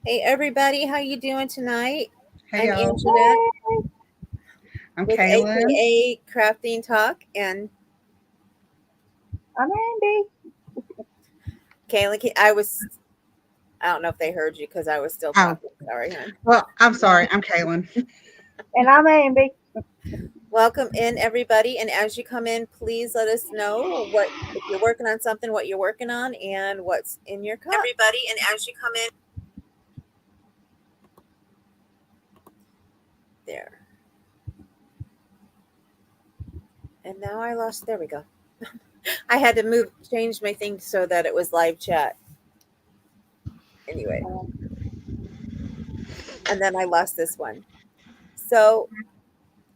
Hey everybody, how you doing tonight? Hey I'm y'all, Anjanette I'm with Kaylin. AKA Crafting Talk and I'm Ambie. Kaylin. I don't know if they heard you because I was still Oh, talking. Sorry, hon. well, I'm Yeah. sorry, I'm Kaylin. And I'm Ambie. Welcome in everybody, and as you come in, please let us know what if you're working on something, what you're working on, and what's in your cup. Everybody, and as you come in, There. And now I lost. There we go. I had to change my thing so that it was live chat. Anyway, and then I lost this one. So,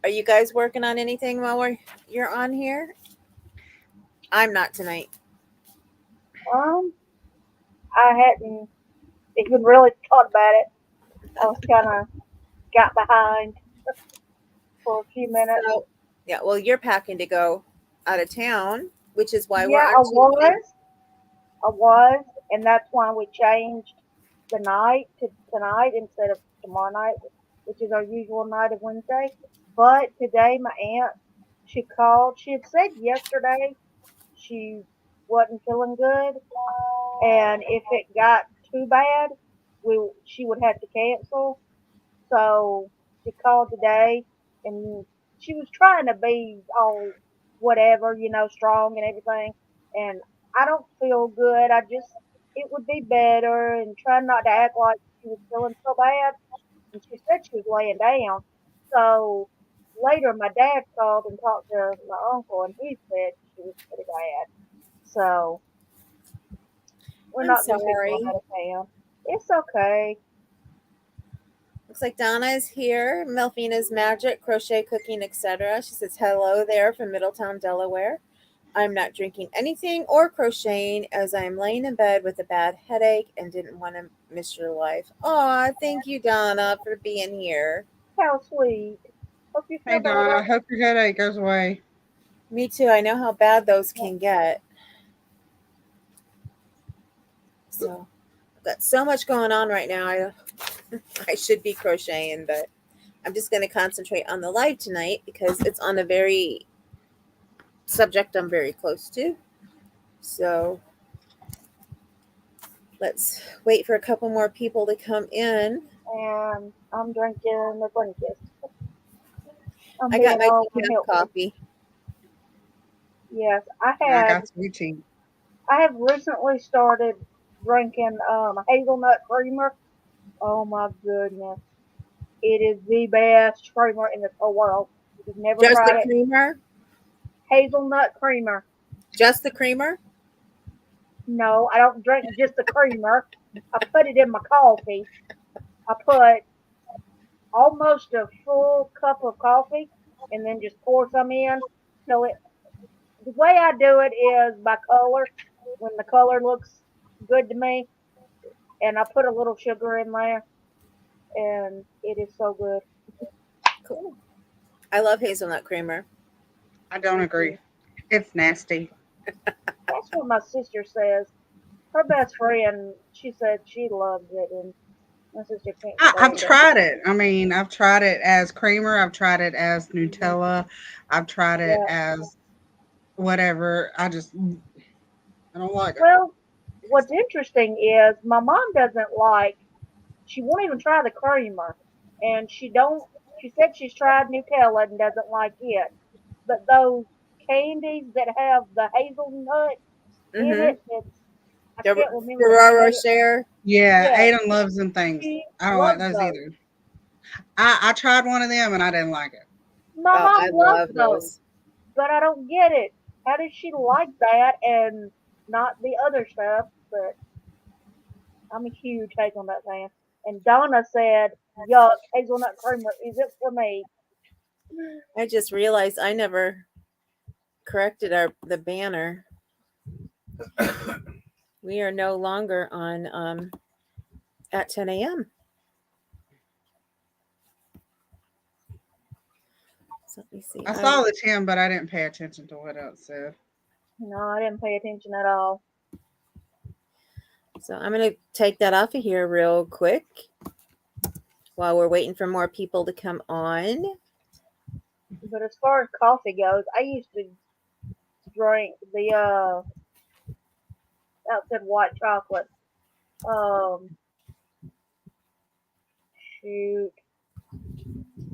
are you guys working on anything while you're on here? I'm not tonight. Um, I hadn't even really thought about it. I was kind of got behind for a few minutes. So, yeah, well, you're packing to go out of town, which is why we're Yeah, on Tuesday. I was, and that's why we changed the night to tonight instead of tomorrow night, which is our usual night of Wednesday. But today, my aunt, she called. She had said yesterday she wasn't feeling good, and if it got too bad, she would have to cancel. So she called today, and she was trying to be all whatever, strong and everything. And I don't feel good. It would be better, and try not to act like she was feeling so bad. And she said she was laying down. So later, my dad called and talked to my uncle, and he said she was pretty bad. So we're I'm not going to be going sorry. out of town. It's okay. Looks like Donna is here. Melfina's Magic, Crochet, Cooking, etc. She says, hello there from Middletown, Delaware. I'm not drinking anything or crocheting as I am laying in bed with a bad headache and didn't want to miss your life. Aw, thank you, Donna, for being here. How sweet. Hope you hey feel Don, better. I hope your headache goes away. Me too. I know how bad those can get. So I've got so much going on right now. I should be crocheting, but I'm just going to concentrate on the live tonight because it's on a very subject I'm very close to. So let's wait for a couple more people to come in. And I'm drinking the Blinkist. I'm I got being my all decaf healthy. coffee. Yes, And I got sweet tea. I have recently started drinking hazelnut creamer. Oh my goodness. It is the best creamer in this whole world. If you've never Just the tried it, creamer? hazelnut creamer. Just the creamer? No, I don't drink just the creamer. I put it in my coffee. I put almost a full cup of coffee and then just pour some in till it. The way I do it is by color. When the color looks good to me, and I put a little sugar in there, and it is so good. Cool. I love hazelnut creamer. I don't Me agree. too. It's nasty. That's what my sister says. Her best friend, she said she loves it, and my sister can't I've stand it. tried it. I mean, I've tried it as creamer. I've tried it as Hmm. Nutella. I've tried it Yeah. as whatever. I don't like it. Well, what's interesting is my mom doesn't like. She won't even try the creamer, and she don't. She said she's tried Nutella and doesn't like it. But those candies that have the hazelnut in Mm-hmm. it, it's I The can't remember the name of Ferrero it. Share. Yeah, Yeah, Aiden loves them things. she I don't like loves those those. either. I tried one of them and I didn't like it. My Oh, mom I loves love those, those. but I don't get it. How does she like that and not the other stuff? But I'm a huge hazelnut fan. And Donna said, "Yuck, hazelnut creamer isn't for me." I just realized I never corrected the banner. We are no longer on at 10 a.m. So let me see. I saw the 10, but I didn't pay attention to what else said. No, I didn't pay attention at all. So I'm going to take that off of here real quick while we're waiting for more people to come on. But as far as coffee goes, I used to drink the outfit white chocolate. Shoot,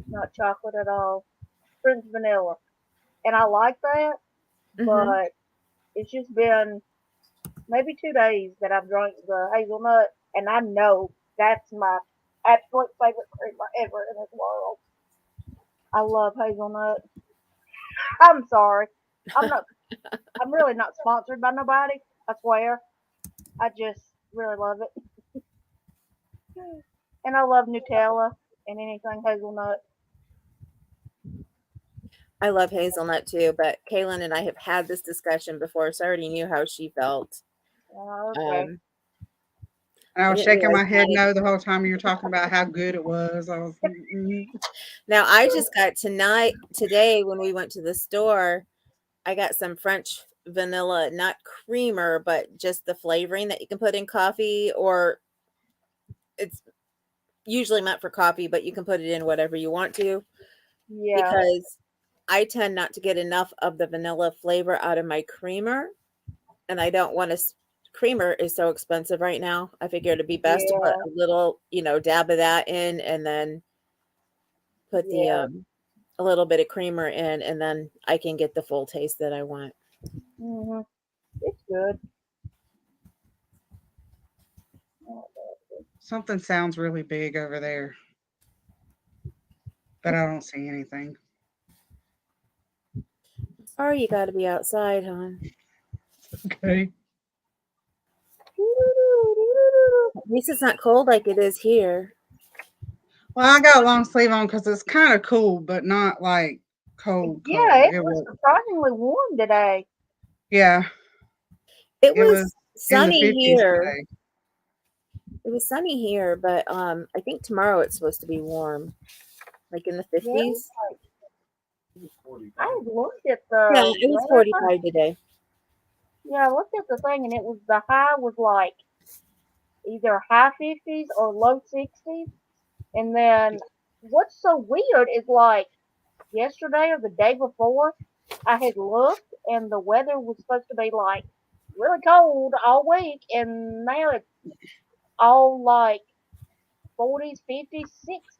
not chocolate at all. Prince vanilla, and I like that. But it's just been maybe 2 days that I've drank the hazelnut, and I know that's my absolute favorite creamer ever in this world. I love hazelnut. I'm sorry. I'm not. I'm really not sponsored by nobody. I swear. I just really love it, and I love Nutella and anything hazelnut. I love hazelnut too, but Kaylin and I have had this discussion before, so I already knew how she felt. Okay. I I was didn't shaking my realize head mine. no the whole time you were talking about how good it was. I was Now I just got today when we went to the store, I got some French vanilla, not creamer, but just the flavoring that you can put in coffee, or it's usually meant for coffee, but you can put it in whatever you want to, Yeah. because I tend not to get enough of the vanilla flavor out of my creamer, and I don't want to. Creamer is so expensive right now. I figure it'd be best to put Yeah. a little, dab of that in, and then put the Yeah. a little bit of creamer in, and then I can get the full taste that I want. Mhm. It's good. something sounds really big over there, but I don't see anything. Or you got to be outside, hon. Okay. At least it's not cold like it is here. Well, I got a long sleeve on because it's kind of cool, but not like cold, Yeah, cold. it It was was, surprisingly warm today. yeah, It it was was in the sunny 50s here. today. It was sunny here, but I think tomorrow it's supposed to be warm, like in the Yeah, 50s. I had looked at Yeah, the it was weather. 45 today. Yeah, I looked at the thing, and it was the high was like either high 50s or low 60s. And then what's so weird is like yesterday or the day before, I had looked, and the weather was supposed to be like really cold all week, and now it's all like 40s, 50s,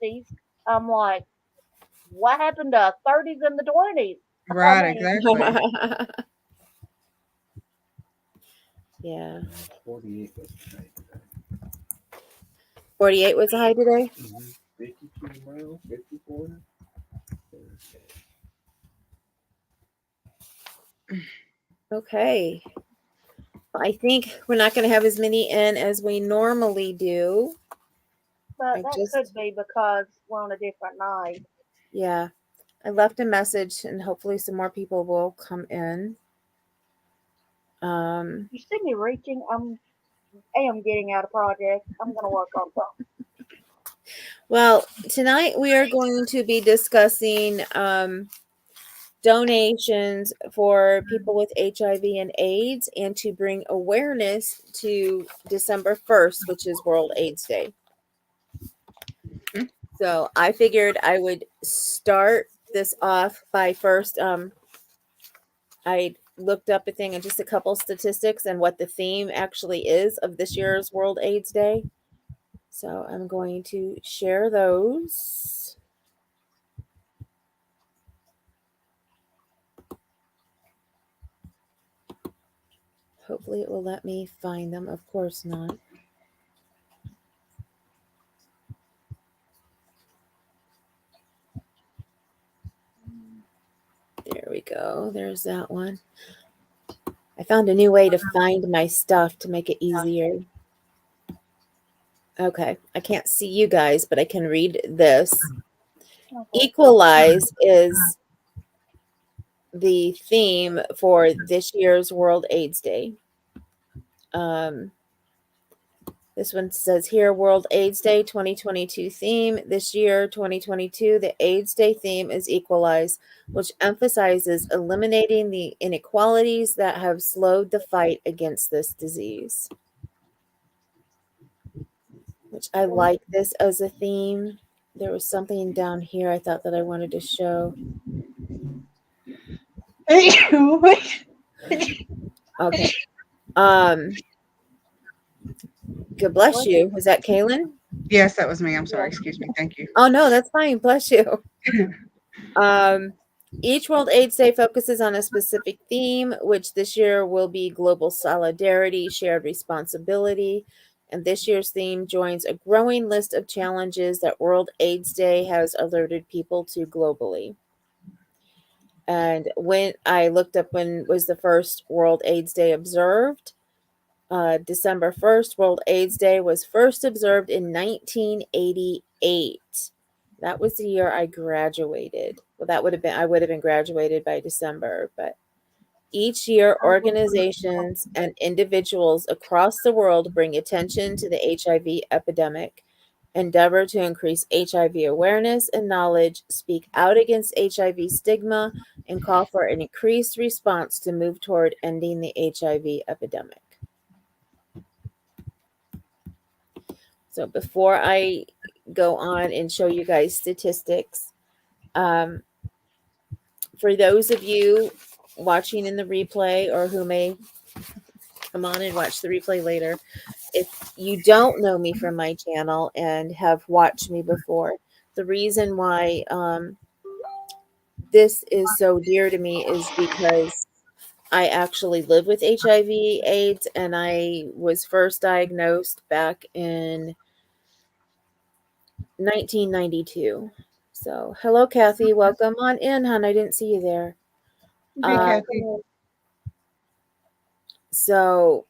60s. I'm like, what happened to 30s and the 20s? I Right, mean, exactly. Yeah. 48 was today. 48 was the high today. 52 miles, 54. Okay. I think we're not going to have as many in as we normally do. but I that just, could be because we're on a different night. yeah, I left a message, and hopefully some more people will come in. You see me reaching? I am getting out of project. I'm gonna work on something. Well, tonight we are going to be discussing donations for people with HIV and AIDS, and to bring awareness to December 1st, which is World AIDS Day. So I figured I would start this off by first, I looked up a thing and just a couple statistics and what the theme actually is of this year's World AIDS Day. So I'm going to share those. Hopefully it will let me find them. Of course not. There we go. There's that one. I found a new way to find my stuff to make it easier. Okay. I can't see you guys, but I can read this. Okay. Equalize is the theme for this year's World AIDS Day. This one says here, World AIDS Day 2022 theme. This year, 2022, the AIDS Day theme is Equalize, which emphasizes eliminating the inequalities that have slowed the fight against this disease. which I like this as a theme. There was something down here I thought that I wanted to show. Okay. God bless you. Was that Kaylin? Yes, that was me. I'm sorry. Excuse me. Thank you. Oh no, that's fine. Bless you. Each World AIDS Day focuses on a specific theme, which this year will be global solidarity, shared responsibility. And this year's theme joins a growing list of challenges that World AIDS Day has alerted people to globally. And when I looked up when was the first World AIDS Day observed, December 1st, World AIDS Day was first observed in 1988. That was the year I graduated. Well, I would have been graduated by December, but each year organizations and individuals across the world bring attention to the HIV epidemic, endeavor to increase HIV awareness and knowledge, speak out against HIV stigma, and call for an increased response to move toward ending the HIV epidemic. So before I go on and show you guys statistics, for those of you watching in the replay or who may come on and watch the replay later, if you don't know me from my channel and have watched me before, the reason why this is so dear to me is because I actually live with HIV/AIDS, and I was first diagnosed back in 1992. So, hello, Kathy. Welcome on in, hon. I didn't see you there. Hey, Kathy. So,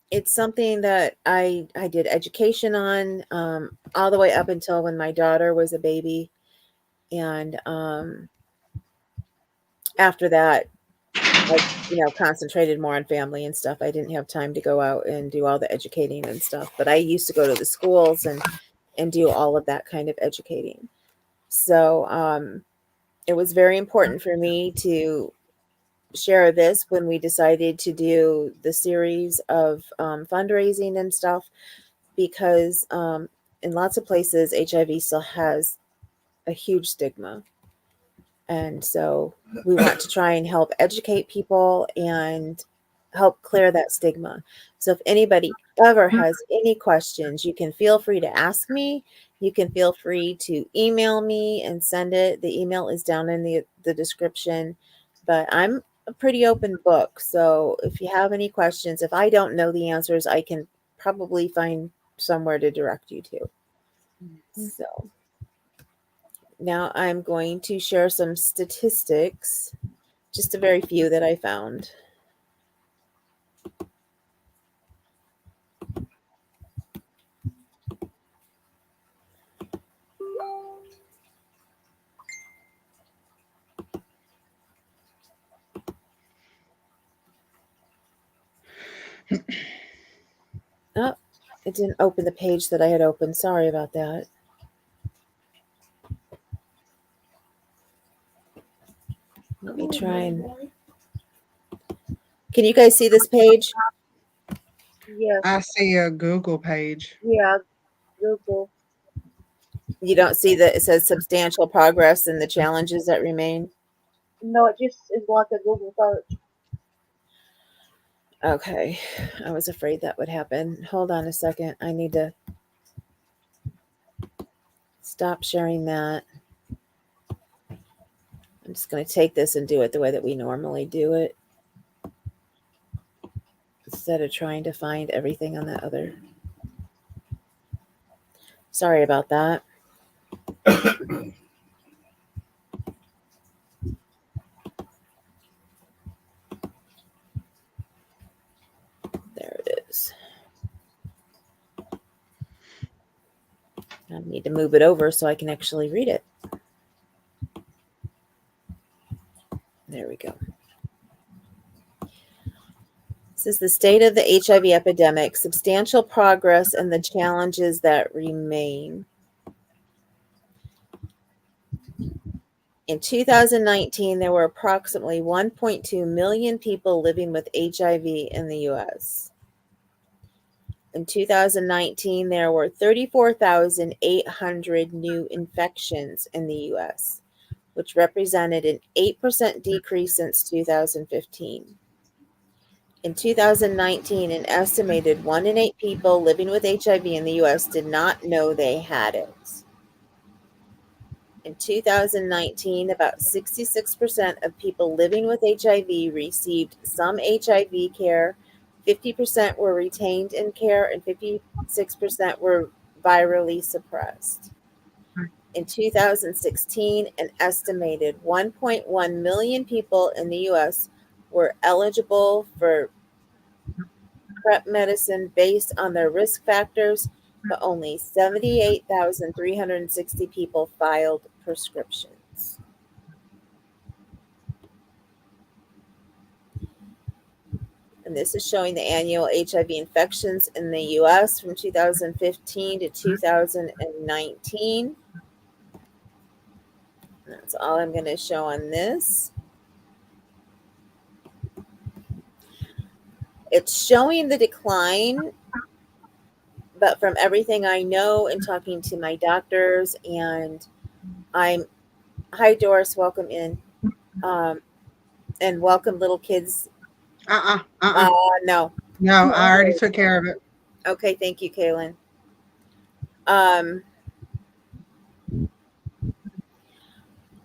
it's something that I did education on all the way up until when my daughter was a baby. And after that, I concentrated more on family and stuff. I didn't have time to go out and do all the educating and stuff. But I used to go to the schools and do all of that kind of educating. So it was very important for me to share this when we decided to do the series of fundraising and stuff, because in lots of places, HIV still has a huge stigma. And so we want to try and help educate people and help clear that stigma. So if anybody ever has any questions, you can feel free to ask me. You can feel free to email me and send it. The email is down in the description. But I'm a pretty open book. So if you have any questions, if I don't know the answers, I can probably find somewhere to direct you to. So now I'm going to share some statistics, just a very few that I found. Oh, it didn't open the page that I had opened. Sorry about that. Let me try and... Can you guys see this page? Yes. I see a Google page. Yeah. Google. You don't see that it says substantial progress and the challenges that remain? No, it just is like a Google search. Okay. I was afraid that would happen. Hold on a second. I need to stop sharing that. I'm just going to take this and do it the way that we normally do it, instead of trying to find everything on that other. Sorry about that. There it is. I need to move it over so I can actually read it. There we go. This is the state of the HIV epidemic, substantial progress, and the challenges that remain. In 2019, there were approximately 1.2 million people living with HIV in the U.S. In 2019, there were 34,800 new infections in the US, which represented an 8% decrease since 2015. In 2019, an estimated 1 in 8 people living with HIV in the US did not know they had it. In 2019, about 66% of people living with HIV received some HIV care, 50% were retained in care, and 56% were virally suppressed. In 2016, an estimated 1.1 million people in the US were eligible for PrEP medicine based on their risk factors, but only 78,360 people filed prescriptions. And this is showing the annual HIV infections in the US from 2015 to 2019. That's all I'm going to show on this. It's showing the decline, but from everything I know and talking to my doctors, and hi Doris, welcome in. And welcome little kids. No, No. I already took care of it. Okay, thank you, Kaylin.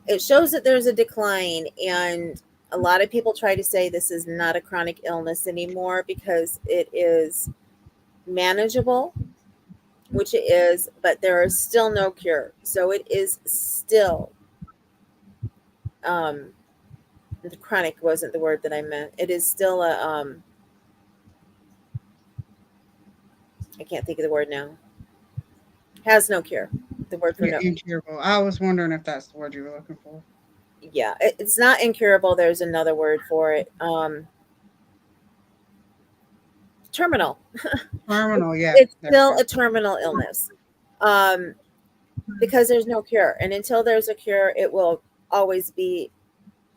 It shows that there's a decline, and a lot of people try to say this is not a chronic illness anymore because it is manageable, which it is, but there is still no cure. So it is still the chronic wasn't the word that I meant. It is still a I can't think of the word now. Has no cure. The word for Yeah, no. incurable. I was wondering if that's the word you were looking for. Yeah, it's not incurable. There's another word for it. Terminal. Terminal, yeah. It's still a terminal illness. Because there's no cure. And until there's a cure, it will always be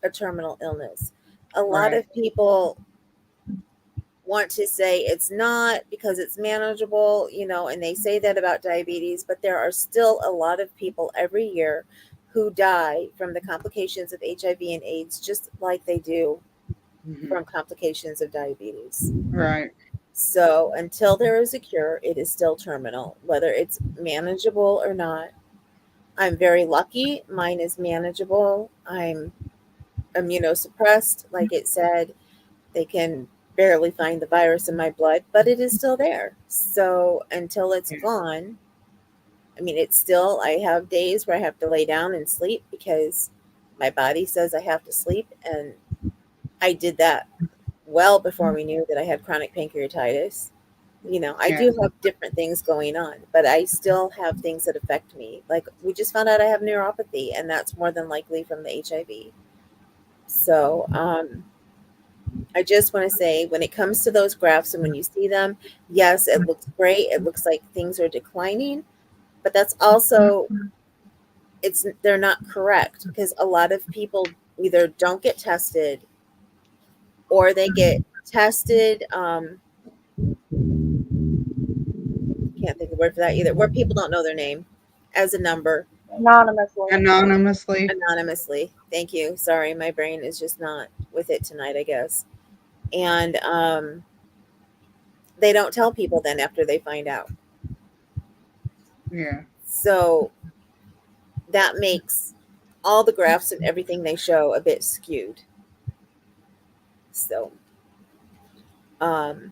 a terminal illness. A lot of people want to say it's not because it's manageable, and they say that about diabetes, but there are still a lot of people every year who die from the complications of HIV and AIDS, just like they do from complications of diabetes. Right. So until there is a cure, it is still terminal, whether it's manageable or not. I'm very lucky. Mine is manageable. I'm immunosuppressed. Like it said, they can barely find the virus in my blood, but it is still there. So until it's gone, it's still, I have days where I have to lay down and sleep because my body says I have to sleep. And I did that well before we knew that I had chronic pancreatitis. I do have different things going on, but I still have things that affect me. Like we just found out I have neuropathy, and that's more than likely from the HIV. So I just want to say, when it comes to those graphs and when you see them, yes, it looks great. It looks like things are declining, but that's also, they're not correct because a lot of people either don't get tested or they get tested. Can't think of the word for that either, where people don't know their name as a number. Anonymously. Thank you. Sorry, my brain is just not with it tonight, I guess. And they don't tell people then after they find out. Yeah. So that makes all the graphs and everything they show a bit skewed. So I'm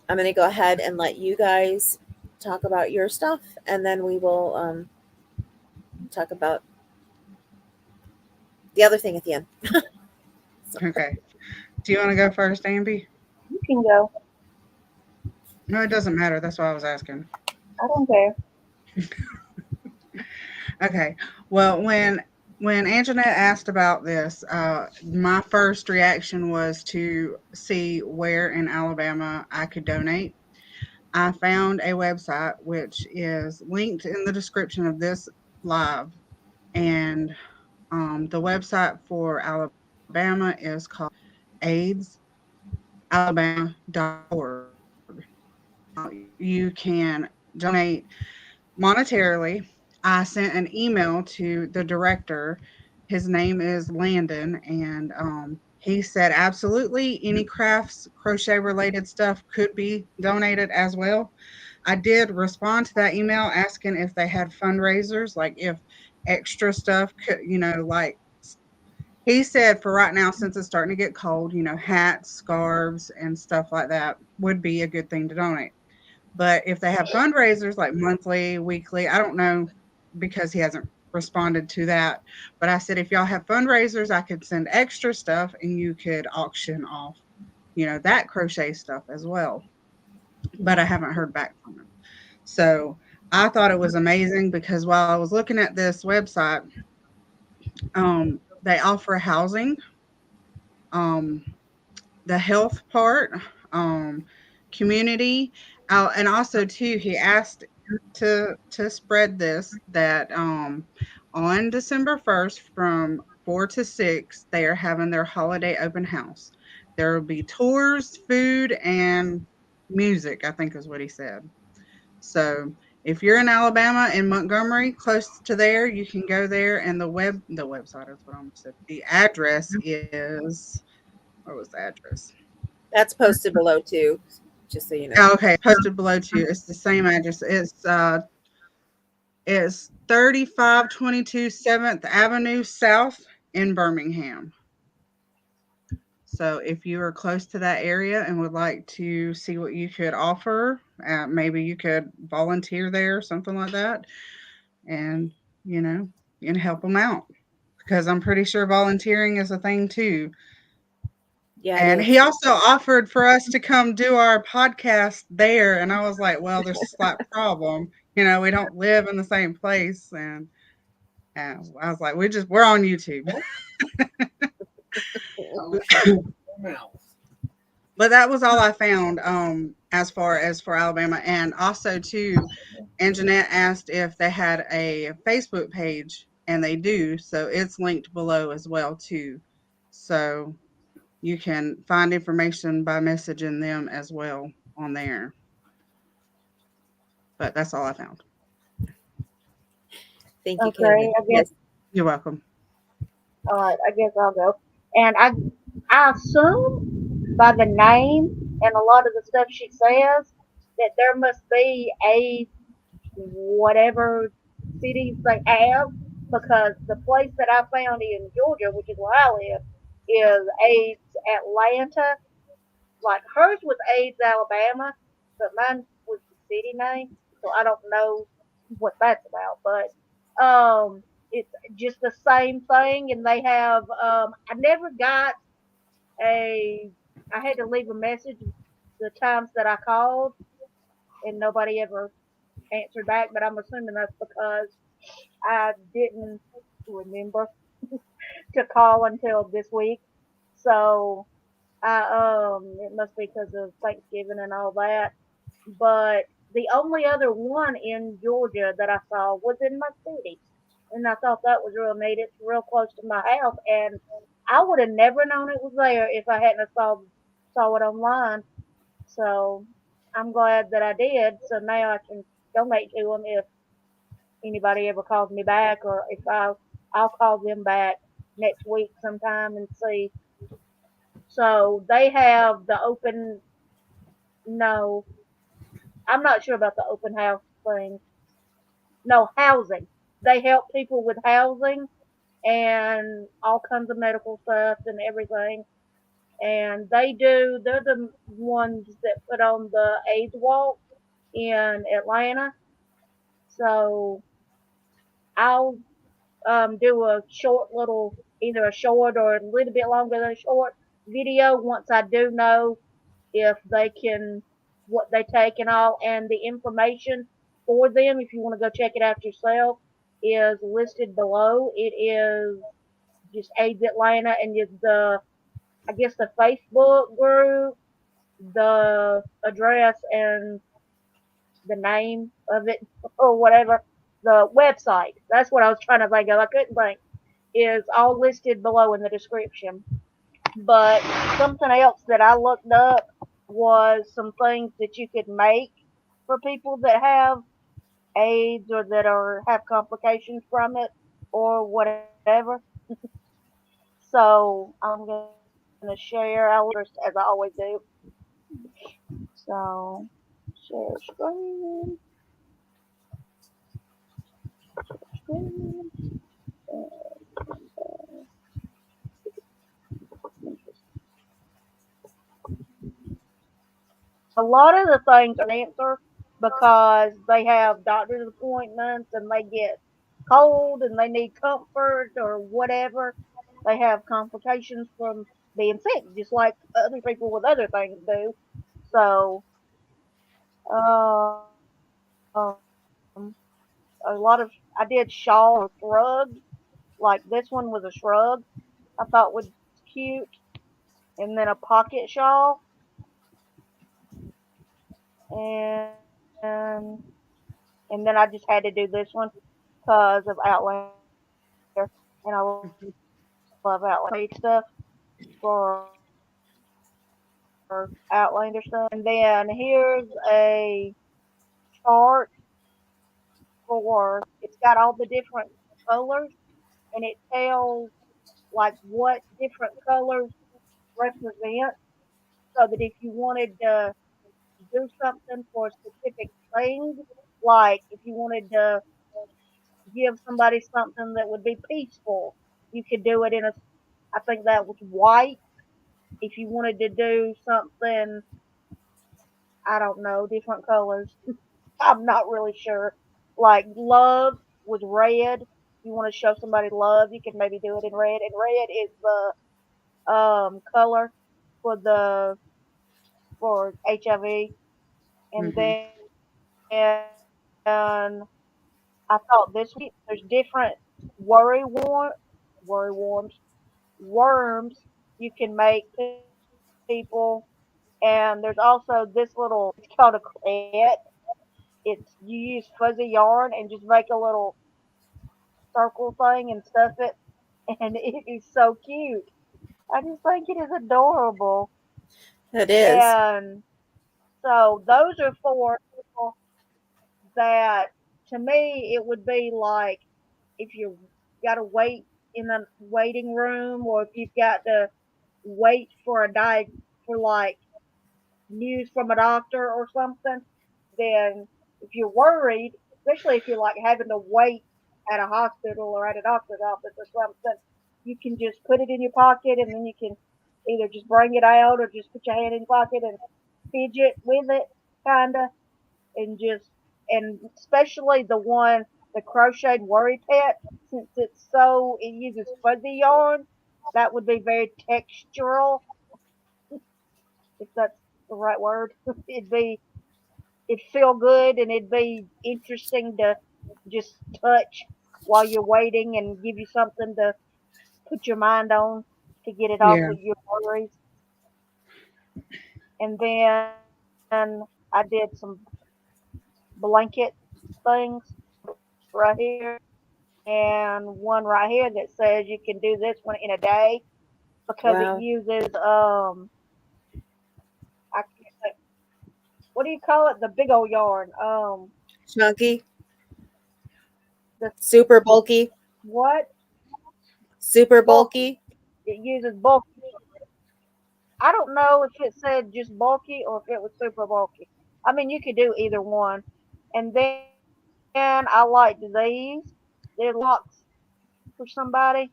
going to go ahead and let you guys talk about your stuff, and then we will talk about the other thing at the end. Okay. Do you want to go first, Ambie? You can go. No, it doesn't matter. That's why I was asking. I don't care. Okay. Well, when Anjanette asked about this, my first reaction was to see where in Alabama I could donate. I found a website which is linked in the description of this live, and the website for Alabama is called AIDSalabama.org. you can donate monetarily. I sent an email to the director. His name is Landon, and he said absolutely any crafts, crochet related stuff could be donated as well. I did respond to that email asking if they had fundraisers, like if extra stuff could, like he said for right now, since it's starting to get cold, hats, scarves, and stuff like that would be a good thing to donate. But if they have fundraisers like monthly, weekly, I don't know because he hasn't responded to that. But I said, if y'all have fundraisers, I could send extra stuff and you could auction off, that crochet stuff as well. But I haven't heard back from him. So I thought it was amazing because while I was looking at this website, they offer housing, um, the health part, um, community, and also too, he asked to spread this that on December 1st from 4 to 6 they are having their holiday open house. There will be tours, food, and music. I think is what he said. So if you're in Alabama in Montgomery, close to there, you can go there. And the website is what I almost said. The address is what was the address? That's posted below too, just so you know. Oh, okay, posted below too. It's the same address. It's 3522 7th Avenue South in Birmingham. So if you are close to that area and would like to see what you could offer, maybe you could volunteer there, something like that, and you know, and help them out because I'm pretty sure volunteering is a thing too. Yeah, it And he is. also offered for us to come do our podcast there, and I was like, "Well, there's a slight problem. We don't live in the same place." And I was like, we're on YouTube." But that was all I found as far as for Alabama. And also too, and Jeanette asked if they had a Facebook page, and they do. So it's linked below as well too. So you can find information by messaging them as well on there. But that's all I found. Thank you, Okay, Kaylin. I guess. Yes. You're welcome. All right, I guess I'll go. And I assume by the name and a lot of the stuff she says that there must be a whatever cities they have, because the place that I found in Georgia, which is where I live, is AIDS Atlanta. Like hers was AIDS Alabama, but mine was the city name, so I don't know what that's about. But it's just the same thing, and they have. I never got a. I had to leave a message the times that I called, and nobody ever answered back. But I'm assuming that's because I didn't remember to call until this week. So it must be because of Thanksgiving and all that. But the only other one in Georgia that I saw was in my city, and I thought that was real neat. It's real close to my house, and I would have never known it was there if I hadn't have saw it online. So I'm glad that I did. So now I can donate to them if anybody ever calls me back, or if I'll call them back next week sometime and see. So they have the open. No, I'm not sure about the open house thing. No, housing. They help people with housing and all kinds of medical stuff and everything. And they're the ones that put on the AIDS walk in Atlanta. So I'll do a short little, either a short or a little bit longer than a short video once I do know if they can, what they take and all, and the information for them, if you want to go check it out yourself, is listed below. It is just AIDS Atlanta, and it's the, I guess, the Facebook group, the address, and the name of it, or whatever. The website, that's what I was trying to think of. I couldn't think. Is all listed below in the description. But something else that I looked up was some things that you could make for people that have AIDS or that are have complications from it or whatever. So I'm gonna share our first as I always do. So share screen, screen. A lot of the things are answer because they have doctor's appointments and they get cold and they need comfort or whatever. They have complications from being sick, just like other people with other things do. So, um, a lot of I did shawl or shrugs. Like this one was a shrug. I thought was cute, and then a pocket shawl, and and then I just had to do this one because of Outlander, and I love Outlander. I made stuff for Outlander stuff, and then here's a chart for it's got all the different colors, and it tells like what different colors represent, so that if you wanted to do something for a specific thing, like if you wanted to give somebody something that would be peaceful, you could do it in a, I think that was white. If you wanted to do something, I don't know, different colors. I'm not really sure. Like love was red. You want to show somebody love, you could maybe do it in red. And red is the color for the for HIV. And Mhm. then I thought this was cute. There's different worry warm worry worms worms you can make people. And there's also this little, it's called a croquette. It's you use fuzzy yarn and just make a little circle thing and stuff it, and it is so cute. I just think it is adorable. It is. And so those are for people that, to me, it would be like if you got to wait in a waiting room, or if you've got to wait for a for like news from a doctor or something, then if you're worried, especially if you're like having to wait at a hospital or at a doctor's office or something, you can just put it in your pocket, and then you can either just bring it out or just put your hand in your pocket and fidget with it, kinda, and just, and especially the one, the crocheted worry pet, since it uses fuzzy yarn, that would be very textural, if that's the right word. It'd feel good, and it'd be interesting to just touch while you're waiting and give you something to put your mind on to get it off Yeah. of your worries. And then I did some blanket things right here, and one right here that says you can do this one in a day because it Wow. uses I can't say, what do you call it? The big old yarn. Chunky, The super bulky, what? super Bulky. bulky. It uses bulky. I don't know if it said just bulky or if it was super bulky. I mean, you could do either one. And then I liked these. They're locks for somebody.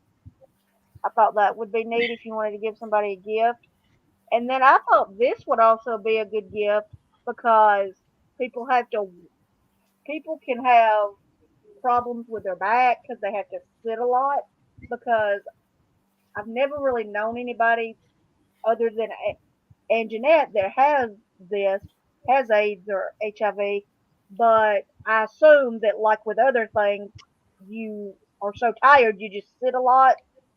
I thought that would be neat if you wanted to give somebody a gift. And then I thought this would also be a good gift because people have to, people can have problems with their back because they have to sit a lot. Because I've never really known anybody other than and Jeanette that this, has AIDS or HIV, but I assume that like with other things, you are so tired you just sit a lot,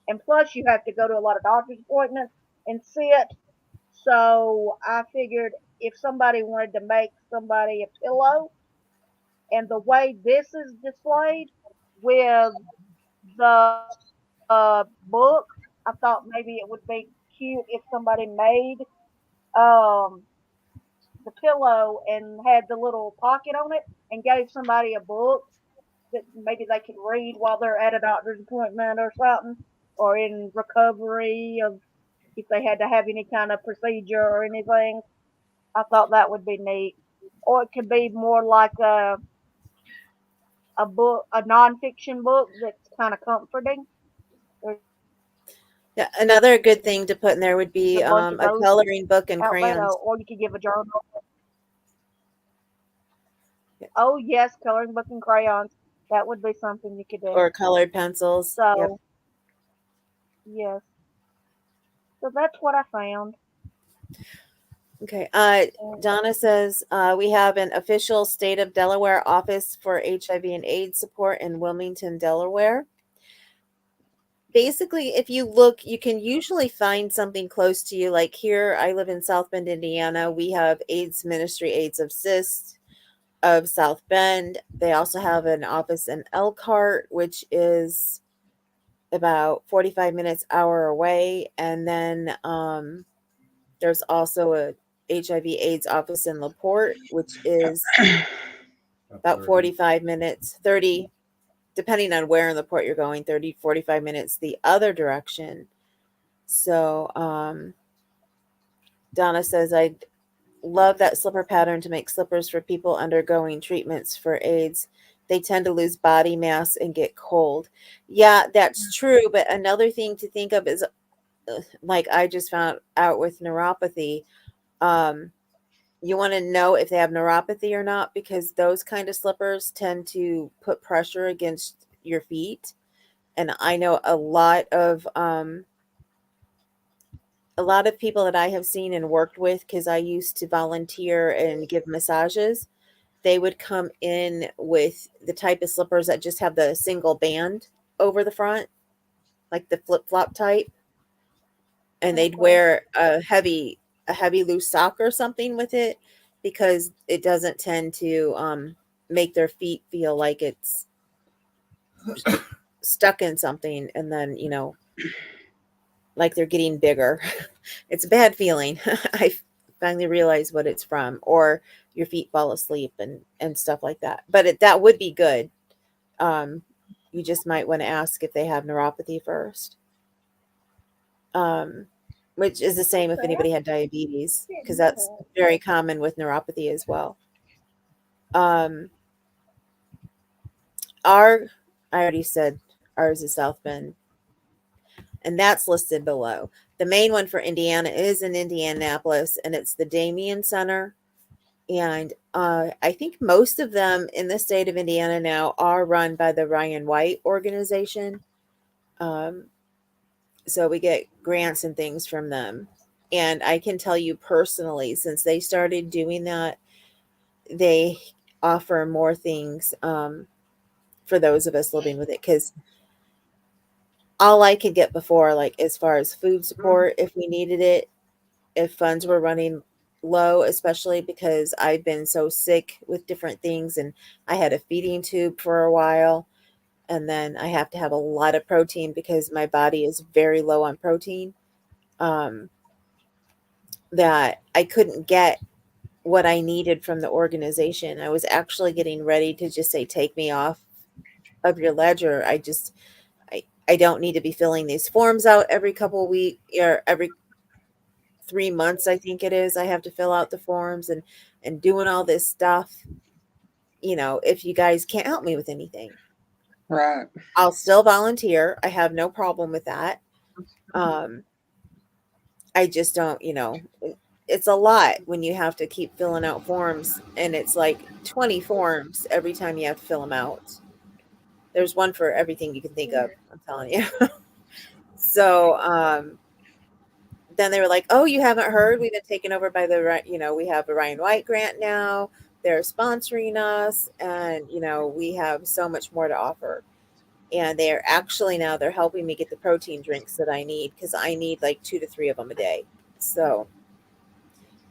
and plus you have to go to a lot of doctor's appointments and sit. So I figured if somebody wanted to make somebody a pillow, and the way this is displayed with the book, I thought maybe it would be cute if somebody made um, the pillow and had the little pocket on it and gave somebody a book that maybe they could read while they're at a doctor's appointment or something, or in recovery of if they had to have any kind of procedure or anything. I thought that would be neat. Or it could be more like a book, a nonfiction book that's kind of comforting. There's Yeah, another good thing to put in there would a be bunch of a those coloring book and out there, crayons. or you could give a journal. Yeah. Oh yes, coloring book and crayons. That would be something you could do. Or colored pencils. Yep. So yes, so that's what I found. Okay. And Donna says we have an official state of Delaware office for HIV and AIDS support in Wilmington, Delaware. Basically, if you look, you can usually find something close to you. Like here, I live in South Bend, Indiana. We have AIDS Ministry, AIDS of CIS of South Bend. They also have an office in Elkhart, which is about 45 minutes, hour away. And then there's also a HIV AIDS office in LaPorte, which is about 45 minutes, 30, depending on where in LaPorte you're going, 30, 45 minutes the other direction. So Donna says, I love that slipper pattern to make slippers for people undergoing treatments for AIDS. They tend to lose body mass and get cold. Yeah, that's true. But another thing to think of is like I just found out with neuropathy, you want to know if they have neuropathy or not, because those kind of slippers tend to put pressure against your feet. And I know a lot of people that I have seen and worked with, because I used to volunteer and give massages, they would come in with the type of slippers that just have the single band over the front, like the flip-flop type, and they'd okay, wear a heavy loose sock or something with it, because it doesn't tend to make their feet feel like it's stuck in something, and then like they're getting bigger. It's a bad feeling. I finally realized what it's from. Or your feet fall asleep and stuff like that. But that would be good. You just might want to ask if they have neuropathy first. Which is the same if okay. anybody had diabetes, I because didn't know that's that. very common with neuropathy as well. Um, I already said ours is South Bend, and that's listed below. The main one for Indiana is in Indianapolis, and it's the Damien Center. And I think most of them in the state of Indiana now are run by the Ryan White organization. Um, so we get grants and things from them. And I can tell you personally, since they started doing that, they offer more things for those of us living with it. Because all I could get before, like as far as food support, if we needed it, if funds were running low, especially because I've been so sick with different things, and I had a feeding tube for a while, and then I have to have a lot of protein because my body is very low on protein, that I couldn't get what I needed from the organization. I was actually getting ready to just say, take me off of your ledger. I don't need to be filling these forms out every couple of weeks, or every 3 months, I think it is. I have to fill out the forms and doing all this stuff. If you guys can't help me with anything, Right. I'll still volunteer. I have no problem with that. I just don't, it's a lot when you have to keep filling out forms, and it's like 20 forms every time you have to fill them out. There's one for everything you can think of, I'm telling you. So, then they were like, "Oh, you haven't heard? We've been taken over by we have a Ryan White grant now. They're sponsoring us, and we have so much more to offer. And they're helping me get the protein drinks that I need, because I need like 2 to 3 of them a day. So,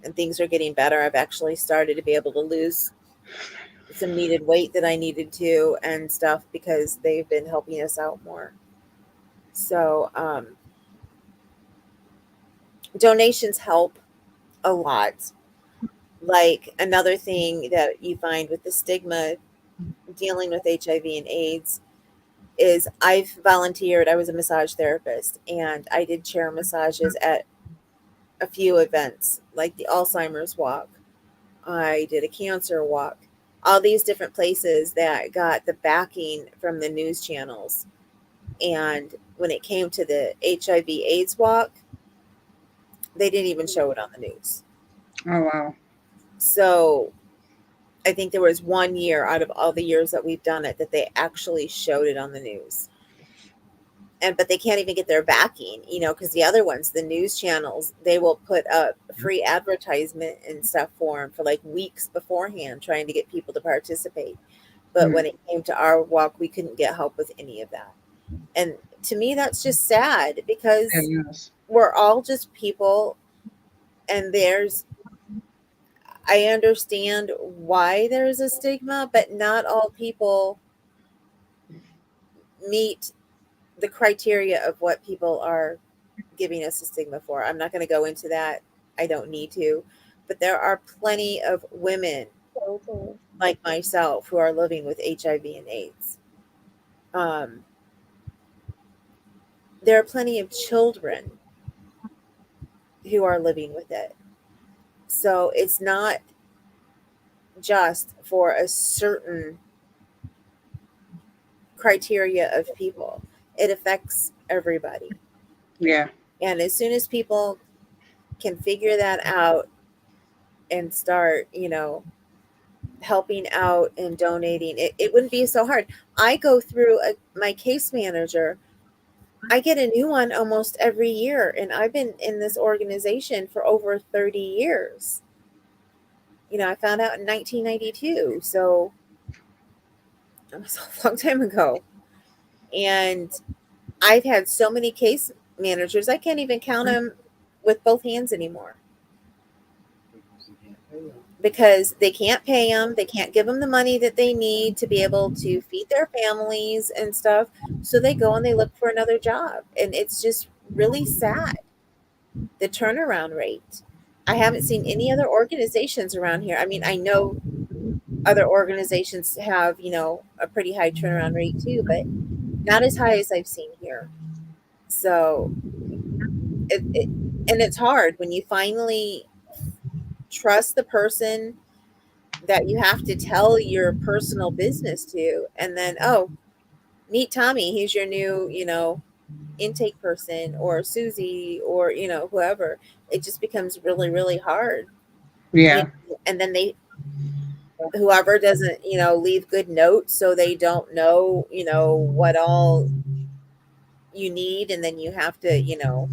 and things are getting better. I've actually started to be able to lose some needed weight that I needed to and stuff, because they've been helping us out more. So, donations help a lot. Like another thing that you find with the stigma dealing with HIV and AIDS is I've volunteered. I was a massage therapist and I did chair massages at a few events like the Alzheimer's walk. I did a cancer walk. All these different places that got the backing from the news channels. And when it came to the HIV AIDS walk, they didn't even show it on the news. Oh wow. So I think there was 1 year out of all the years that we've done it that they actually showed it on the news. But they can't even get their backing, because the other ones, the news channels, they will put up free advertisement and stuff for them for like weeks beforehand, trying to get people to participate. But when it came to our walk, we couldn't get help with any of that. And to me, that's just sad because Yes. we're all just people, and I understand why there's a stigma, but not all people meet the criteria of what people are giving us a stigma for. I'm not going to go into that. I don't need to. But there are plenty of women So, like myself who are living with HIV and AIDS. There are plenty of children who are living with it. So it's not just for a certain criteria of people, it affects everybody. Yeah. And as soon as people can figure that out and start, helping out and donating, it wouldn't be so hard. I go through my case manager. I get a new one almost every year, and I've been in this organization for over 30 years. I found out in 1992, so that was a long time ago. And I've had so many case managers, I can't even count them with both hands anymore. Because they can't pay them, they can't give them the money that they need to be able to feed their families and stuff. So they go and they look for another job. And it's just really sad, the turnaround rate. I haven't seen any other organizations around here. I mean, I know other organizations have, a pretty high turnaround rate too, but not as high as I've seen here. So and it's hard when you finally trust the person that you have to tell your personal business to, and then, oh, meet Tommy, he's your new, intake person, or Susie, or whoever. It just becomes really, really hard. Yeah. And then whoever doesn't, leave good notes, so they don't know, what all you need, and then you have to,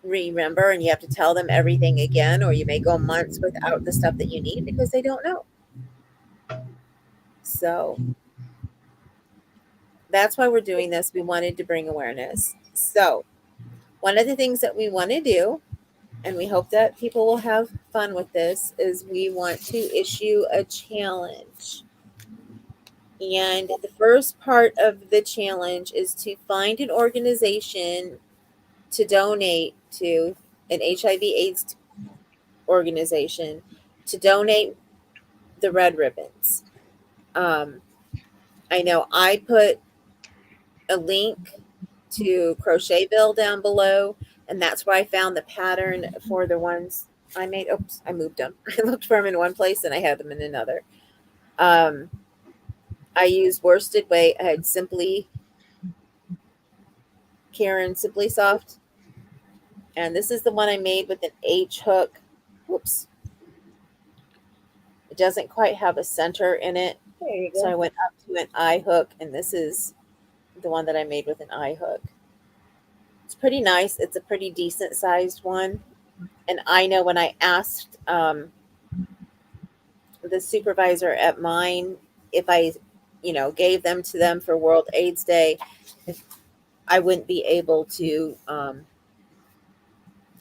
remember, and you have to tell them everything again, or you may go months without the stuff that you need because they don't know. So that's why we're doing this. We wanted to bring awareness. So one of the things that we want to do, and we hope that people will have fun with this, is we want to issue a challenge. And the first part of the challenge is to find an organization to donate to, an HIV/AIDS organization, to donate the red ribbons. Um, I know I put a link to Crochetville down below, and that's where I found the pattern for the ones I made. Oops, I moved them. I looked for them in one place and I had them in another. I used worsted weight. I had Simply Soft, and this is the one I made with an H hook. Whoops. It doesn't quite have a center in it, there you so I go. went up to an I hook, and this is the one that I made with an I hook. It's pretty nice. It's a pretty decent sized one. And I know when I asked the supervisor at mine if I, gave them to them for World AIDS Day, if I wouldn't be able to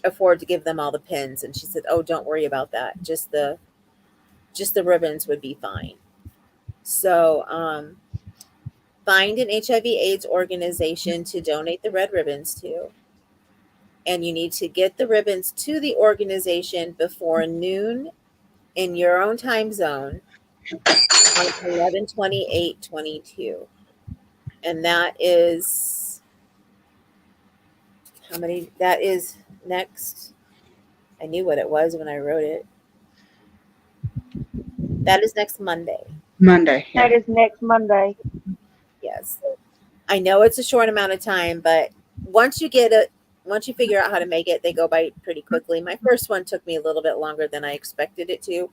afford to give them all the pins. And she said, "Oh, don't worry about that. Just the ribbons would be fine." So find an HIV/AIDS organization to donate the red ribbons to. and you need to get the ribbons to the organization before noon in your own time zone on 11/28/22. And that is how many? That is next. I knew what it was when I wrote it. That is next Monday. Monday. That Yeah. is next Monday. Yes. I know it's a short amount of time, but once you figure out how to make it, they go by pretty quickly. My first one took me a little bit longer than I expected it to.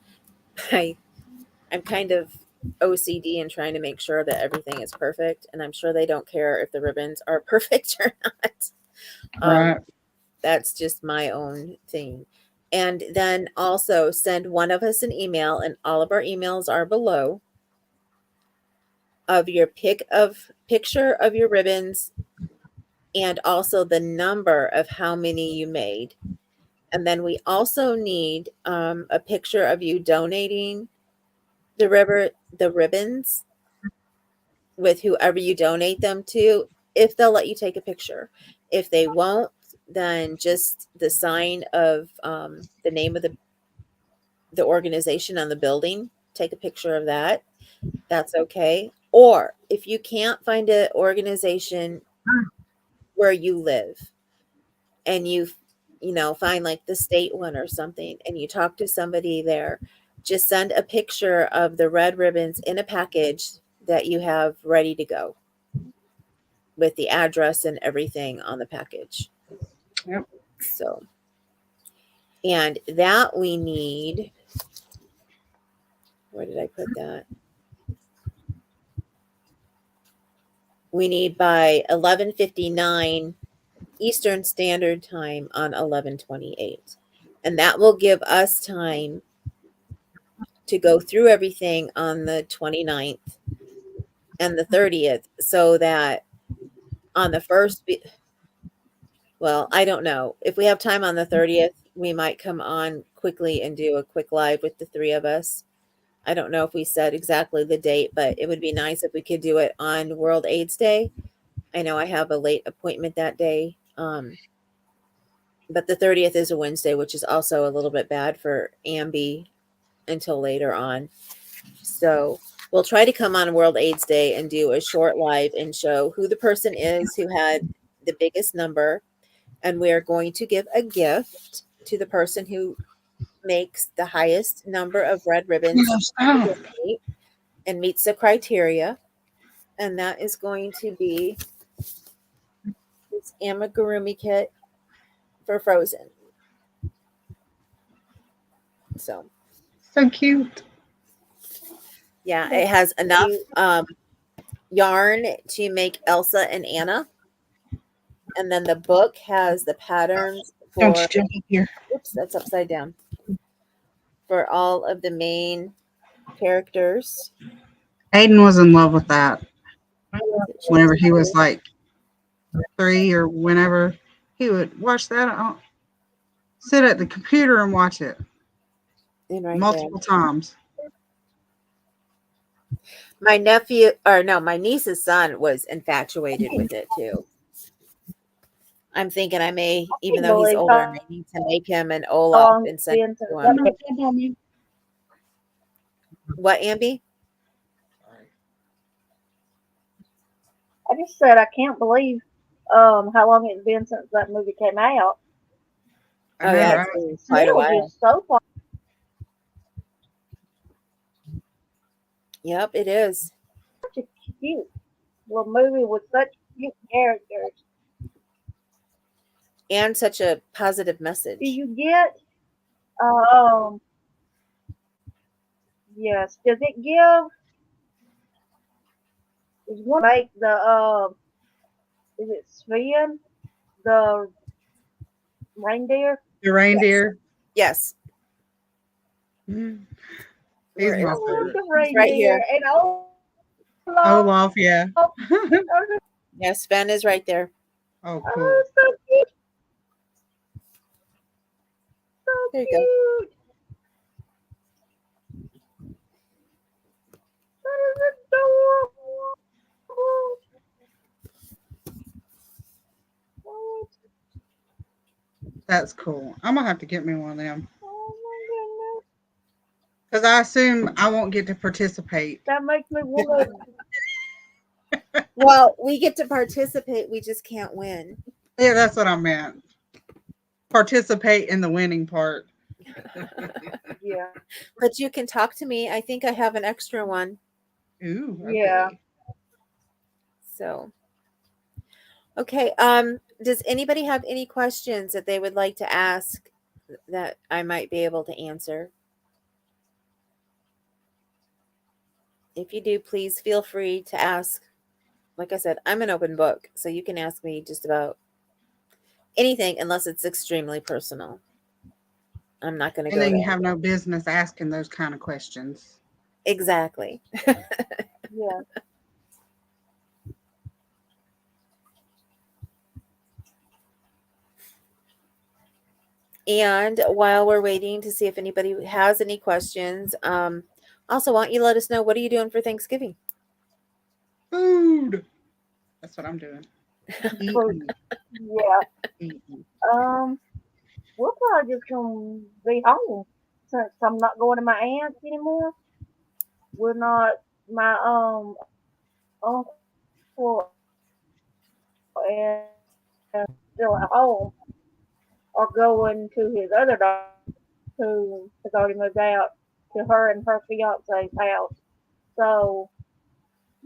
I'm kind of OCD and trying to make sure that everything is perfect, and I'm sure they don't care if the ribbons are perfect or not. Right. That's just my own thing. And then also send one of us an email, and all of our emails are below, of your picture of your ribbons and also the number of how many you made. And then we also need a picture of you donating the ribbons with whoever you donate them to, if they'll let you take a picture. If they won't, then just the sign of the name of the organization on the building. Take a picture of that. That's okay. Or if you can't find an organization where you live, and find like the state one or something, and you talk to somebody there, just send a picture of the red ribbons in a package that you have ready to go with the address and everything on the package. Yep. So, and that we need, where did I put that? We need by 11:59 Eastern Standard Time on 11/28. And that will give us time to go through everything on the 29th and the 30th, so that on the first, well, I don't know. If we have time on the 30th, we might come on quickly and do a quick live with the three of us. I don't know if we said exactly the date, but it would be nice if we could do it on World AIDS Day. I know I have a late appointment that day. But the 30th is a Wednesday, which is also a little bit bad for Ambie until later on. So we'll try to come on World AIDS Day and do a short live and show who the person is who had the biggest number. And we are going to give a gift to the person who makes the highest number of red ribbons Oh, and meets the criteria. And that is going to be this amigurumi kit for Frozen. So so cute. yeah, it has enough yarn to make Elsa and Anna. And then the book has the patterns Don't for, you jump up here. oops, that's upside down, for all of the main characters. Aiden was in love with that whenever he was like 3 or whenever he would watch that. Sit at the computer and watch it And right multiple times. my niece's son was infatuated with it too. I'm thinking I may, even though he's older, I may need to make him an Olaf and send it to him. What, Ambie? I just said I can't believe how long it's been since that movie came out. Oh yeah, it's been quite a It was while. just so far. Yep, it is. Such a cute little movie with such cute characters. And such a positive message. Do you get yes, does it give, is one make the is it Sven, the reindeer? The reindeer. Yes. Mm. Where He's is my I love favorite. the He's reindeer. right here. And Olaf, yeah. Yes, Sven is right there. Oh, cool. oh, so cute. So There you go. cute. That is adorable. That's cool. I'm gonna have to get me one of them Oh because I assume I won't get to participate. my goodness. That makes me want Well, we get to participate, we just can't win. Yeah, that's what I meant. Participate in the winning part. yeah. But you can talk to me. I think I have an extra one. Ooh, Yeah. okay. So, okay. Does anybody have any questions that they would like to ask that I might be able to answer? If you do, please feel free to ask. Like I said, I'm an open book, so you can ask me just about anything unless it's extremely personal. I'm not going to And go then you there. have no business asking those kind of questions. Exactly. Yeah. And while we're waiting to see if anybody has any questions, also, why don't you let us know, what are you doing for Thanksgiving? Food. That's what I'm doing. Eating. Yeah. Eating. We're probably just gonna be home since I'm not going to my aunt's anymore. We're not my uncle and still at home are going to his other daughter who has already moved out to her and her fiance's house. So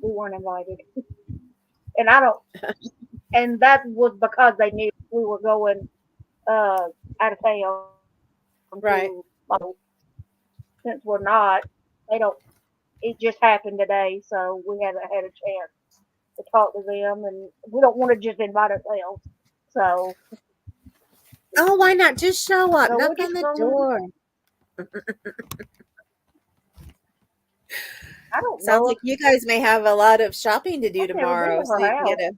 we weren't invited. And I don't and that was because they knew we were going out of town Right. to since we're not, they don't it just happened today, so we haven't had a chance to talk to them, and we don't want to just invite ourselves. So, Oh, why not just show up? so we're Knock on just the going. door. I don't Sounds know like if you guys may have a lot of shopping to do I've never been tomorrow, to so her you can house. get a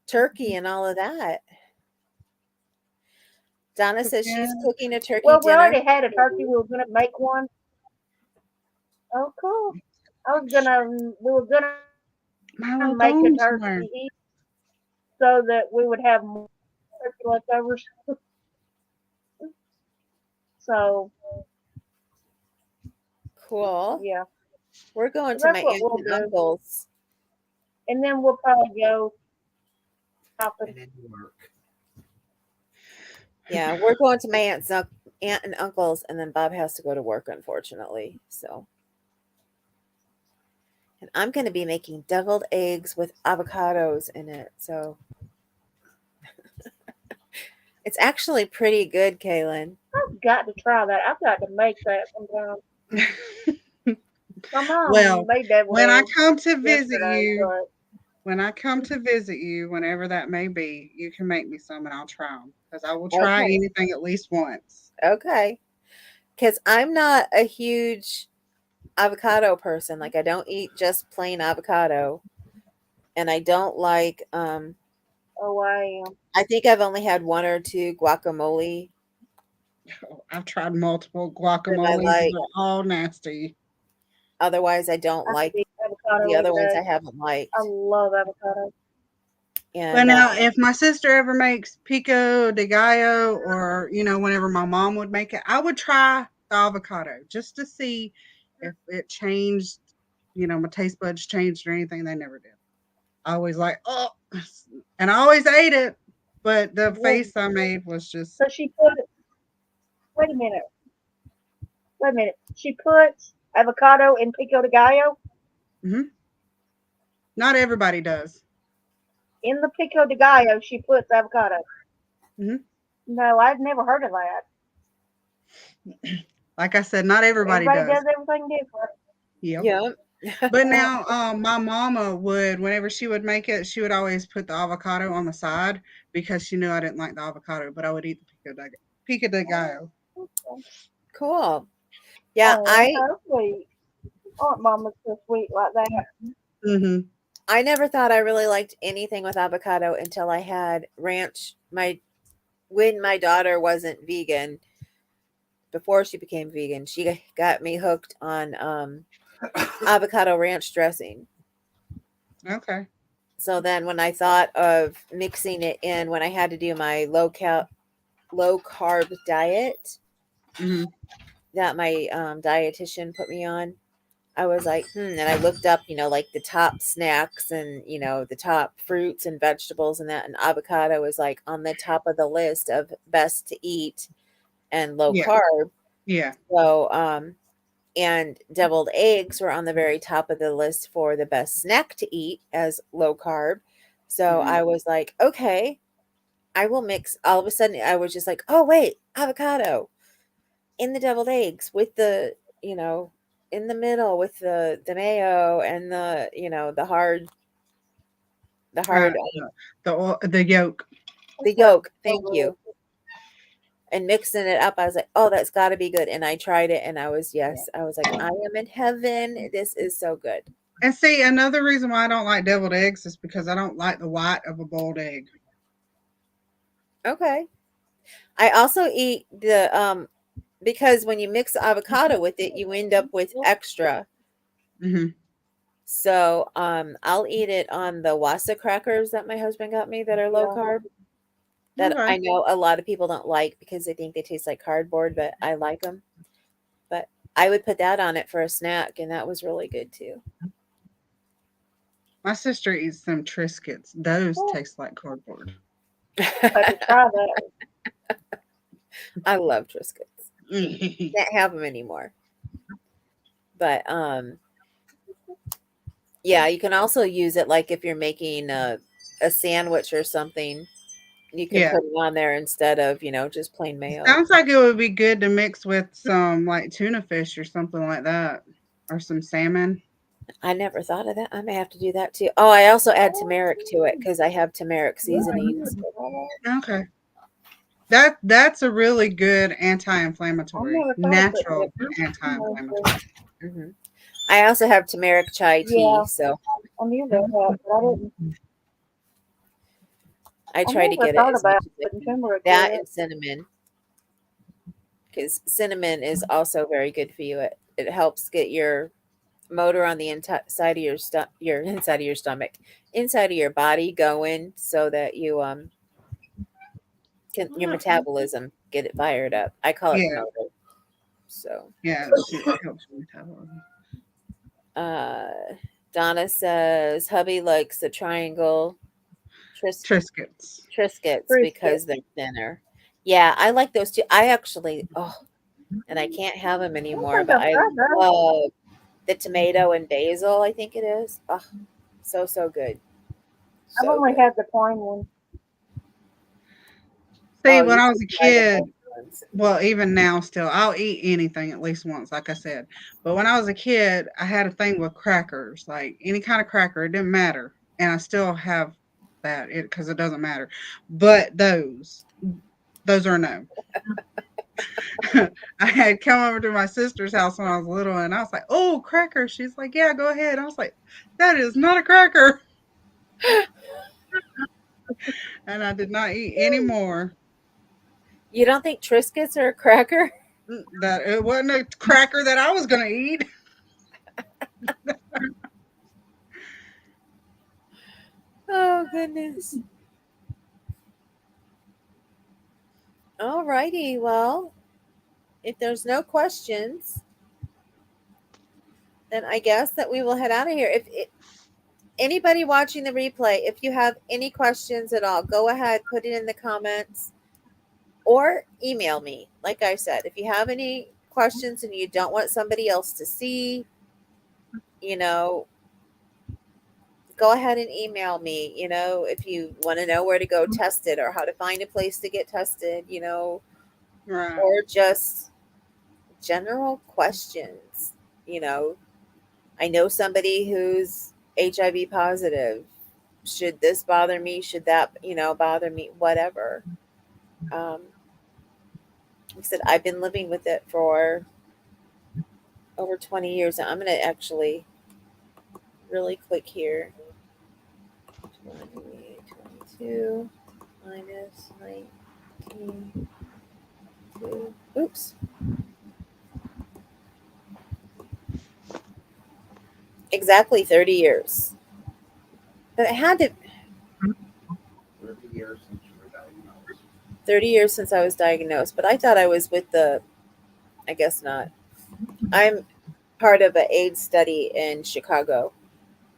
turkey and all of that. Donna says she's Yeah. cooking a turkey Well, we dinner. already had a turkey. We were gonna make one. Oh, cool. We were gonna My little make a phone somewhere. turkey so that we would have more turkey leftovers. So, Cool. yeah, We're going so to my that's what aunt we'll and do, uncle's. and then we'll probably go shopping. And then you work. Yeah, we're going to my aunt and uncle's, and then Bob has to go to work, unfortunately. So, and I'm going to be making deviled eggs with avocados in it. So it's actually pretty good, Kaylin. I've got to try that. I've got to make that sometime. My mom Well, made that when I eggs come to visit yesterday, you, but whenever that may be, you can make me some and I'll try them because I will try Okay. anything at least once. Okay. Because I'm not a huge avocado person. Like, I don't eat just plain avocado. And I don't like, oh, I am. I think I've only had one or two guacamole Oh, I've tried multiple that I guacamoles and like. they're all nasty. Otherwise, I don't I like could eat avocado the every other ones I day. haven't I liked. love avocado. But And now, if my sister ever makes pico de gallo, or whenever my mom would make it, I would try the avocado just to see if it changed. My taste buds changed or anything. They never did. I always like, oh, and I always ate it, but the Well, face I made was just, so she put. Wait a minute. Wait a minute. She puts avocado in pico de gallo. mhm. Not everybody does. In the pico de gallo, she puts avocado. Mhm. No, I've never heard of that. Like I said, not everybody Everybody does. does everything different. Yep. yeah. But now, my mama would, whenever she would make it, she would always put the avocado on the side because she knew I didn't like the avocado, but I would eat the pico de gallo. Okay. Cool. Yeah, Oh, how sweet. Aunt Mama's so sweet like that. Hmm. I never thought I really liked anything with avocado until I had ranch. When my daughter wasn't vegan, before she became vegan, she got me hooked on avocado ranch dressing. Okay. So then when I thought of mixing it in, when I had to do my low carb diet Hmm. that my dietitian put me on. I was like, and I looked up, like the top snacks and, the top fruits and vegetables and that. And avocado was like on the top of the list of best to eat and low Yeah. carb. Yeah. So, and deviled eggs were on the very top of the list for the best snack to eat as low carb. So Mhm. I was like, okay, I will mix. All of a sudden, I was just like, oh, wait, avocado in the deviled eggs with the, in the middle with the mayo and the Uh, hard, the yolk. the yolk. Thank you. And mixing it up, I was like, oh, that's got to be good. And I tried it and I was like, I am in heaven. This is so good. And see, another reason why I don't like deviled eggs is because I don't like the white of a boiled egg. Okay. I also eat the, because when you mix avocado with it, you end up with extra. Hmm. So, I'll eat it on the wasa crackers that my husband got me that are low carb. That Okay. I know a lot of people don't like because they think they taste like cardboard, but I like them. But I would put that on it for a snack, and that was really good too. My sister eats them Triscuits. Those taste like cardboard. I could try that. I love Triscuits. Yeah. Can't have them anymore. But yeah, you can also use it like if you're making a sandwich or something. You can put it on there instead of just plain mayo. Sounds like it would be good to mix with some like tuna fish or something like that, or some salmon. I never thought of that. I may have to do that too. Oh, I also add turmeric to it because I have turmeric seasonings. Okay. That's a really good anti-inflammatory, never thought of putting natural it. anti-inflammatory. Hmm. I also have turmeric chai tea, Yeah. so I knew that, but I didn't. I try to never get it thought as much about as I putting can. turmeric That with and cinnamon, because cinnamon is also very good for you. It helps get your motor on the inside of your inside of your stomach, inside of your body going, so that you can your metabolism get it fired up. I call it the Yeah, motor. So, yeah, it helps with metabolism. Donna says hubby likes the triangle Triscuits. Triscuits Triscuit. because they're thinner. Yeah, I like those too. I actually, and I can't have them anymore, think but I've I tried those. love the tomato and basil, I think it is. Oh, so good. I've So only good. had the plain one. See, Oh, when you I was should a try the kid, whole ones. well, even now still, I'll eat anything at least once, like I said. But when I was a kid, I had a thing with crackers, like any kind of cracker, it didn't matter. And I still have that because it doesn't matter. But those are no. I had come over to my sister's house when I was little and I was like, oh, crackers. She's like, yeah, go ahead. I was like, that is not a cracker. And I did not eat any more. You don't think Triscuits are a cracker? That it wasn't a cracker that I was going to eat. Oh goodness. All righty. Well, if there's no questions, then I guess that we will head out of here. If anybody watching the replay, if you have any questions at all, go ahead, put it in the comments or email me. Like I said, if you have any questions and you don't want somebody else to see, go ahead and email me. If you want to know where to go test it or how to find a place to get tested, Right. or just general questions. You know, I know somebody who's HIV positive. Should this bother me? Should that, bother me? Whatever. Like I said, I've been living with it for over 20 years. And I'm going to actually really quick here. 22 minus 19. Oops. Exactly 30 years. But it had to. 30 years since you were diagnosed. 30 years since I was diagnosed, but I thought I was with the, I guess not. I'm part of an AIDS study in Chicago,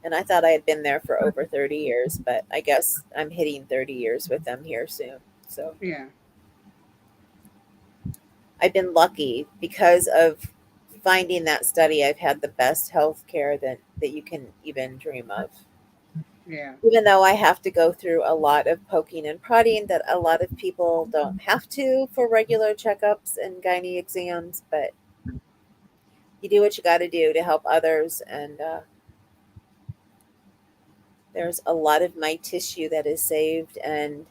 and I thought I had been there for over 30 years, but I guess I'm hitting 30 years with them here soon. So Yeah. I've been lucky because of finding that study. I've had the best health care that you can even dream of. Yeah. Even though I have to go through a lot of poking and prodding that a lot of people don't have to for regular checkups and gynae exams, but you do what you got to do to help others. And there's a lot of my tissue that is saved and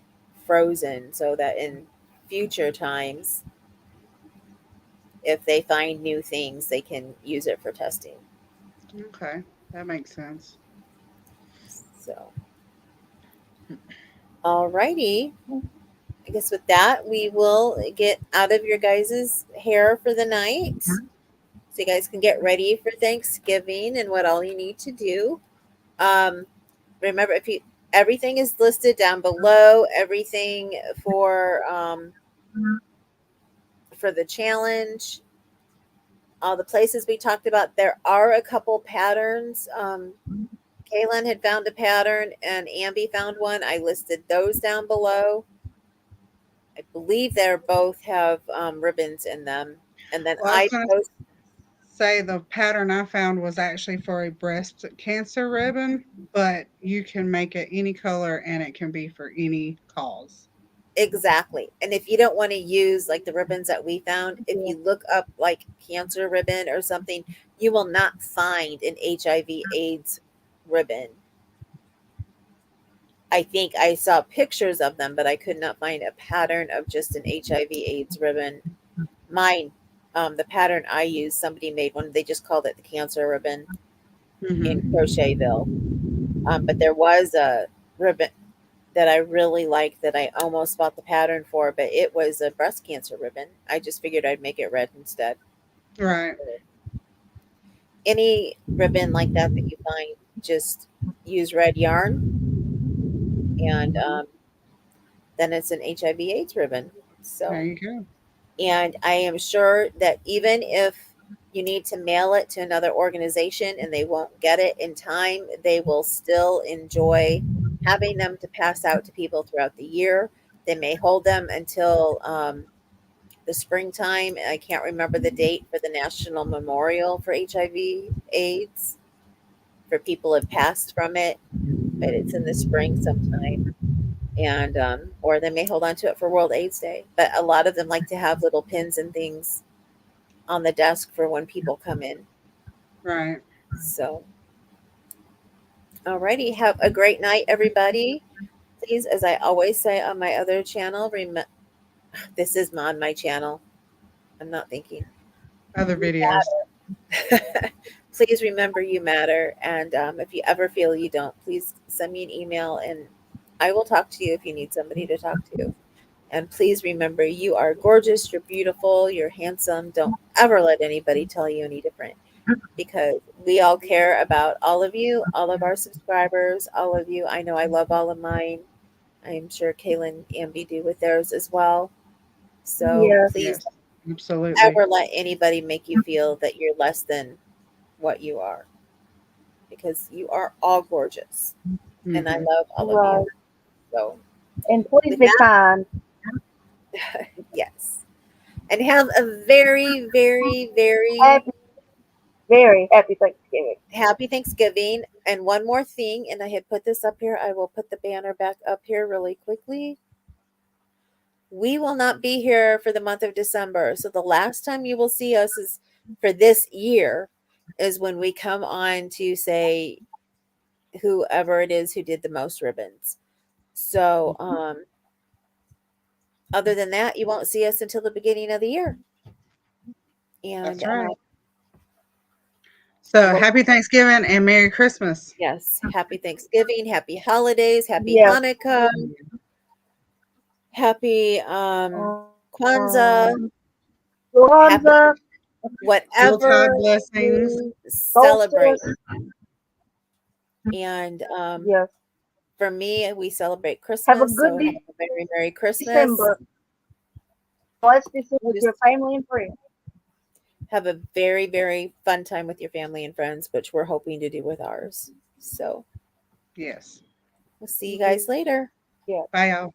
frozen so that in future times, if they find new things, they can use it for testing. Okay. That makes sense. So, alrighty. I guess with that, we will get out of your guys' hair for the night. So you guys can get ready for Thanksgiving and what all you need to do. Remember, if you everything is listed down below, everything for the challenge, all the places we talked about. There are a couple patterns. Kaylin had found a pattern and Ambie found one. I listed those down below. I believe they're both have ribbons in them. And then Well, I was I going to post say the pattern I found was actually for a breast cancer ribbon, but you can make it any color and it can be for any cause. exactly. And if you don't want to use like the ribbons that we found, if Yeah. you look up like cancer ribbon or something, you will not find an HIV/AIDS ribbon. I think I saw pictures of them, but I could not find a pattern of just an HIV/AIDS ribbon. Mine, the pattern I used, somebody made one. They just called it the cancer ribbon in Mm-hmm. Crochetville. But there was a ribbon that I really liked that I almost bought the pattern for, but it was a breast cancer ribbon. I just figured I'd make it red instead. Right. Any ribbon like that that you find, just use red yarn, and then it's an HIV/AIDS ribbon. There So, you go. and I am sure that even if you need to mail it to another organization and they won't get it in time, they will still enjoy having them to pass out to people throughout the year. They may hold them until the springtime. I can't remember the date for the National Memorial for HIV/AIDS for people who have passed from it, but it's in the spring sometime. And or they may hold on to it for World AIDS Day. But a lot of them like to have little pins and things on the desk for when people come in. Right. So, alrighty, have a great night, everybody. Please, as I always say on my other channel, this is on my channel. I'm not thinking. Other videos. Please remember you matter. And if you ever feel you don't, please send me an email and I will talk to you if you need somebody to talk to. And please remember you are gorgeous, you're beautiful, you're handsome. Don't ever let anybody tell you any different because we all care about all of you, all of our subscribers, all of you. I know I love all of mine. I'm sure Kaylin and Ambie do with theirs as well. So Yeah. please Yes. don't Absolutely. ever let anybody make you feel that you're less than what you are because you are all gorgeous and I Mm-hmm. love all of Right. you. So, And please with be kind. that, yes. And have a very, very, very Happy, very happy Thanksgiving. happy Thanksgiving. And one more thing, and I had put this up here, I will put the banner back up here really quickly. We will not be here for the month of December. So the last time you will see us is for this year is when we come on to say whoever it is who did the most ribbons. So other than that, you won't see us until the beginning of the year. And That's right. So well, happy Thanksgiving and Merry Christmas. yes, happy Thanksgiving, happy holidays, happy Yes. Hanukkah, happy Kwanzaa, Um, happy Kwanzaa, whatever Yuletide blessings. you celebrate. solstice. And Yes. for me, we celebrate Have a Christmas, good so have a very Merry Christmas. December. Bless this with Just- your family and friends. Have a very, very fun time with your family and friends, which we're hoping to do with ours. So Yes. we'll see you guys later. Bye, y'all.